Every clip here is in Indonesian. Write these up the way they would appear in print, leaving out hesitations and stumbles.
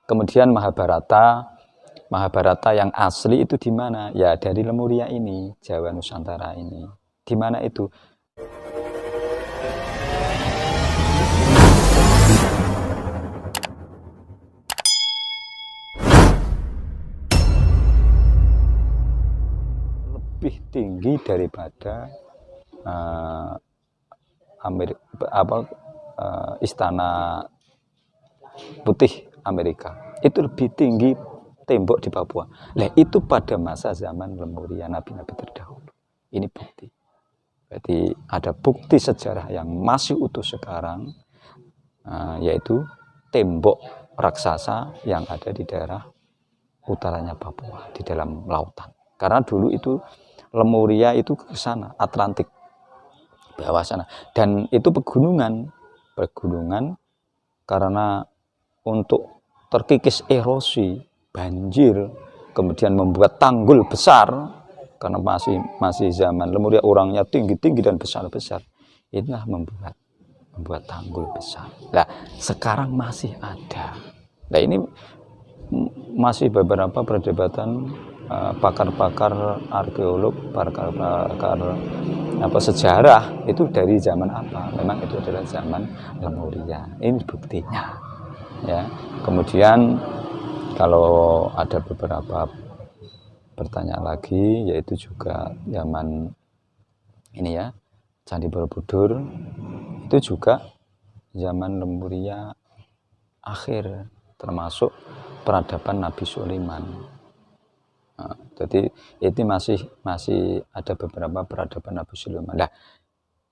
Kemudian Mahabharata yang asli itu di mana? Ya dari Lemuria ini, Jawa Nusantara ini. Di mana itu? Lebih tinggi daripada Istana Putih Amerika. Itu lebih tinggi tembok di Papua. Nah, itu pada masa zaman Lemuria, nabi-nabi terdahulu. Ini bukti. Berarti ada bukti sejarah yang masih utuh sekarang, yaitu tembok raksasa yang ada di daerah utaranya Papua, di dalam lautan. Karena dulu itu Lemuria itu ke sana, Atlantik, bawah sana. Dan itu pegunungan karena untuk terkikis erosi, banjir, kemudian membuat tanggul besar, karena masih zaman Lemuria orangnya tinggi-tinggi dan besar-besar. Inilah membuat tanggul besar. Nah, sekarang masih ada. Nah, ini masih beberapa perdebatan pakar-pakar arkeolog, pakar sejarah itu dari zaman apa? Memang itu adalah zaman Lemuria. Ini buktinya. Ya. Kemudian kalau ada beberapa pertanyaan lagi, yaitu juga zaman ini ya, Candi Borobudur itu juga zaman Lemuria akhir, termasuk peradaban Nabi Sulaiman. Nah, jadi itu masih ada beberapa peradaban Nabi Sulaiman. Nah,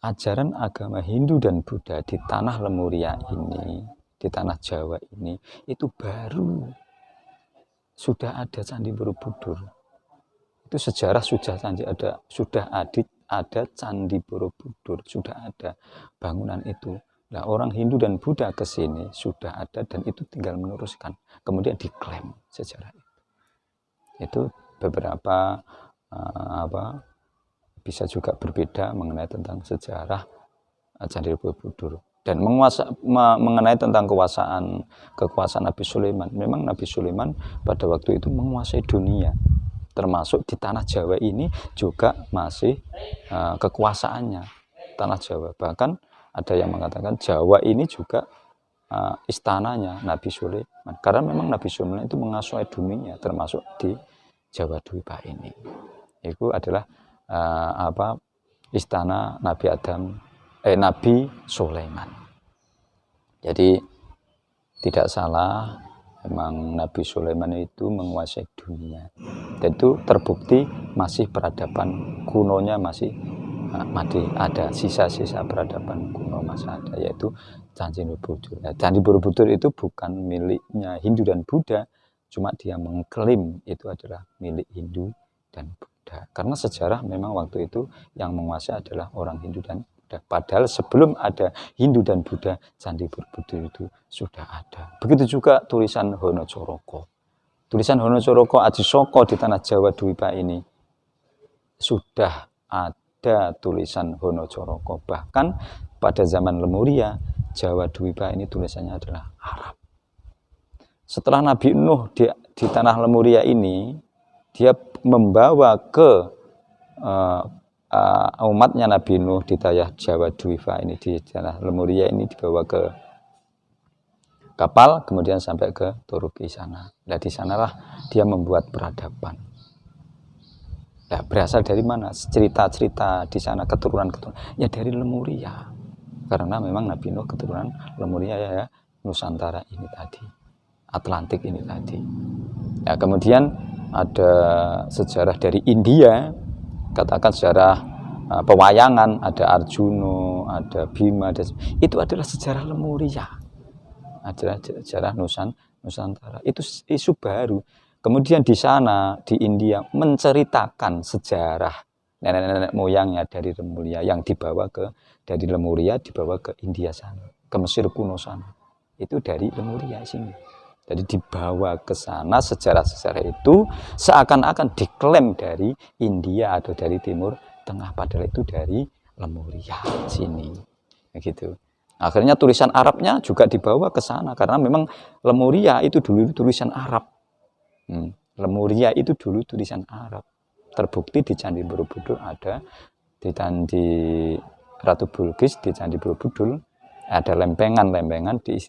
ajaran agama Hindu dan Buddha di tanah Lemuria ini, di tanah Jawa ini, itu baru sudah ada Candi Borobudur. Itu sejarah sudah ada Candi Borobudur, sudah ada bangunan itu. Nah, orang Hindu dan Buddha ke sini sudah ada dan itu tinggal meneruskan, kemudian diklaim sejarah itu. Itu beberapa bisa juga berbeda mengenai tentang sejarah Candi Borobudur. Dan mengenai tentang kekuasaan Nabi Sulaiman. Memang Nabi Sulaiman pada waktu itu menguasai dunia, termasuk di tanah Jawa ini juga masih kekuasaannya tanah Jawa. Bahkan ada yang mengatakan Jawa ini juga istananya Nabi Sulaiman, karena memang Nabi Sulaiman itu menguasai dunia, termasuk di Jawa Dwipa ini. Itu adalah istana Nabi Sulaiman. Jadi tidak salah, memang Nabi Sulaiman itu menguasai dunia. Dan itu terbukti masih peradaban kunonya masih ada, sisa-sisa peradaban kuno masih ada, yaitu Candi Borobudur. Nah, Candi Borobudur itu bukan miliknya Hindu dan Buddha, cuma dia mengklaim itu adalah milik Hindu dan Buddha. Karena sejarah memang waktu itu yang menguasai adalah orang Hindu dan Buddha. Padahal sebelum ada Hindu dan Buddha, Candi Borobudur itu sudah ada. Begitu juga tulisan Honocoroko. Tulisan Honocoroko Adisoko di tanah Jawa Dwipa ini sudah ada tulisan Honocoroko. Bahkan pada zaman Lemuria, Jawa Dwipa ini tulisannya adalah Arab. Setelah Nabi Nuh di tanah Lemuria ini, dia membawa ke umatnya Nabi Nuh di tanah Jawa Dwipa ini, di tanah Lemuria ini, dibawa ke kapal, kemudian sampai ke Turki sana. Nah, di sanalah dia membuat peradaban. Nah, berasal dari mana? Cerita-cerita di sana, keturunan-keturunan. Ya dari Lemuria. Karena memang Nabi Nuh keturunan Lemuria ya, Nusantara ini tadi, Atlantik ini tadi. Nah, kemudian ada sejarah dari India, katakan sejarah pewayangan, ada Arjuna, ada Bima, itu adalah sejarah Lemuria, adalah sejarah Nusantara. Itu isu baru. Kemudian di sana, di India, menceritakan sejarah nenek-nenek moyangnya dari Lemuria yang dari Lemuria dibawa ke India sana, ke Mesir kuno sana. Itu dari Lemuria sini. Jadi dibawa ke sana sejarah-sejarah itu seakan-akan diklaim dari India atau dari Timur Tengah, padahal itu dari Lemuria sini. Begitu. Akhirnya tulisan Arabnya juga dibawa ke sana karena memang Lemuria itu dulu tulisan Arab. Lemuria itu dulu tulisan Arab. Terbukti di Candi Borobudur ada, di Candi Ratu Bilqis, di Candi Borobudur ada lempengan-lempengan di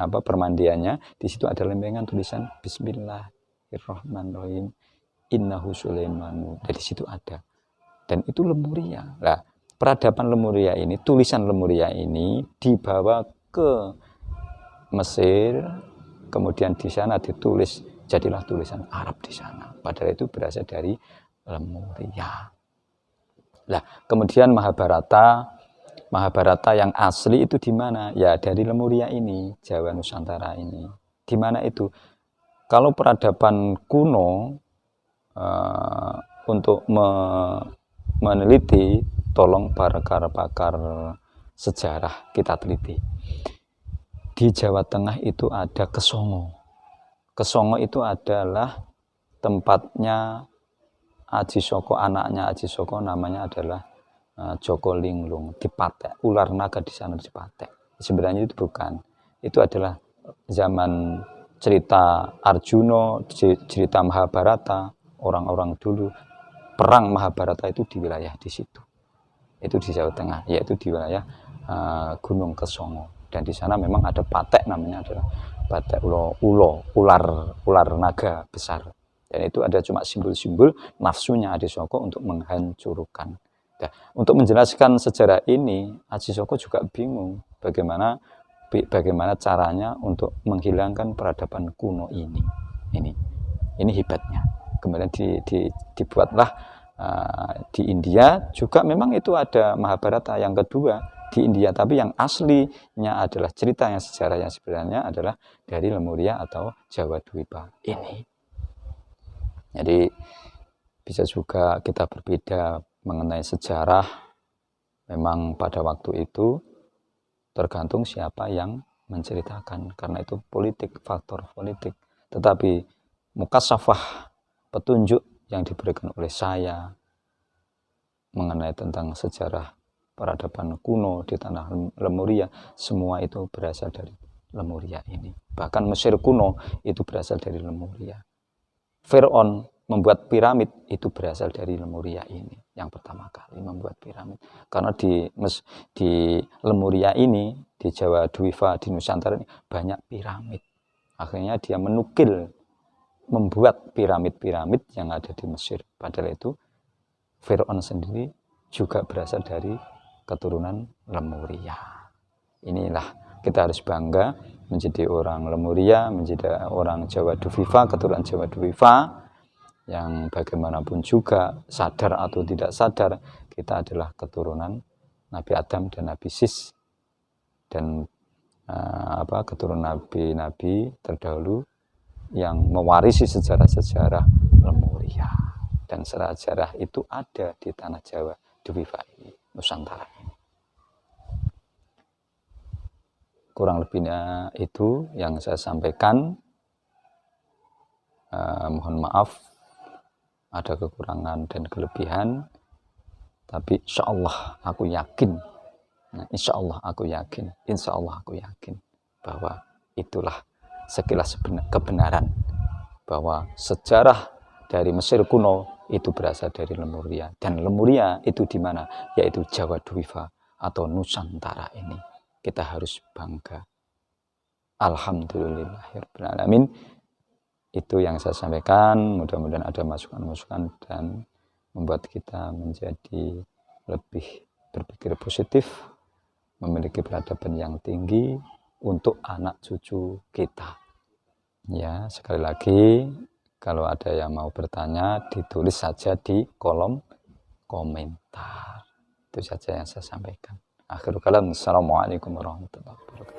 permandiannya. Di situ ada lempengan tulisan Bismillahirrahmanirrahim. Innahu Sulaimanu. Dari situ ada. Dan itu Lemuria. Nah, peradaban Lemuria ini, tulisan Lemuria ini dibawa ke Mesir, kemudian di sana ditulis, jadilah tulisan Arab di sana. Padahal itu berasal dari Lemuria. Nah, kemudian Mahabharata yang asli itu di mana? Ya dari Lemuria ini, Jawa Nusantara ini. Di mana itu? Kalau peradaban kuno untuk meneliti, tolong pakar sejarah kita teliti. Di Jawa Tengah itu ada Kesongo. Kesongo itu adalah tempatnya Aji Soko, anaknya Aji Soko namanya adalah Joko Linglung, dipatek. Ular naga di sana dipatek. Sebenarnya itu bukan. Itu adalah zaman cerita Arjuna, cerita Mahabharata, orang-orang dulu perang Mahabharata itu di wilayah di situ. Itu di Jawa Tengah, yaitu di wilayah Gunung Kesongo. Dan di sana memang ada patek, namanya adalah patek ular naga besar. Dan itu ada cuma simbol-simbol nafsunya Adi Soko untuk menghancurkan. Nah, untuk menjelaskan sejarah ini, Aji Soko juga bingung bagaimana caranya untuk menghilangkan peradaban kuno ini. Ini hebatnya. Kemudian dibuatlah di India juga memang itu ada Mahabharata yang kedua di India, tapi yang aslinya adalah cerita yang sejarah yang sebenarnya adalah dari Lemuria atau Jawa Dwipa ini. Jadi bisa juga kita berbeda mengenai sejarah. Memang pada waktu itu tergantung siapa yang menceritakan, karena itu politik, faktor politik. Tetapi mukasyafah, petunjuk yang diberikan oleh saya mengenai tentang sejarah peradaban kuno di tanah Lemuria, semua itu berasal dari Lemuria ini. Bahkan Mesir kuno itu berasal dari Lemuria. Fir'aun membuat piramid itu berasal dari Lemuria ini, yang pertama kali membuat piramid. Karena di Lemuria ini, di Jawa Dwipa, di Nusantara ini banyak piramid. Akhirnya dia menukil, membuat piramid-piramid yang ada di Mesir. Padahal itu Fir'aun sendiri juga berasal dari keturunan Lemuria. Inilah kita harus bangga menjadi orang Lemuria, menjadi orang Jawa Dwipa, keturunan Jawa Dwipa, yang bagaimanapun juga sadar atau tidak sadar kita adalah keturunan Nabi Adam dan Nabi Sis, dan keturunan nabi-nabi terdahulu yang mewarisi sejarah-sejarah Lemuria. Dan sejarah itu ada di tanah Jawa Dwipa ini, Nusantara ini. Kurang lebihnya itu yang saya sampaikan. Mohon maaf ada kekurangan dan kelebihan, tapi insya Allah aku yakin, insya Allah aku yakin bahwa itulah sekilas kebenaran bahwa sejarah dari Mesir kuno itu berasal dari Lemuria, dan Lemuria itu di mana? Yaitu Jawa Dwipa atau Nusantara ini. Kita harus bangga. Alhamdulillahirrahmanirrahim. Itu yang saya sampaikan. Mudah-mudahan ada masukan-masukan dan membuat kita menjadi lebih berpikir positif, memiliki peradaban yang tinggi untuk anak cucu kita. Ya, sekali lagi, kalau ada yang mau bertanya, ditulis saja di kolom komentar. Itu saja yang saya sampaikan. Akhirul kalam, assalamualaikum warahmatullahi wabarakatuh.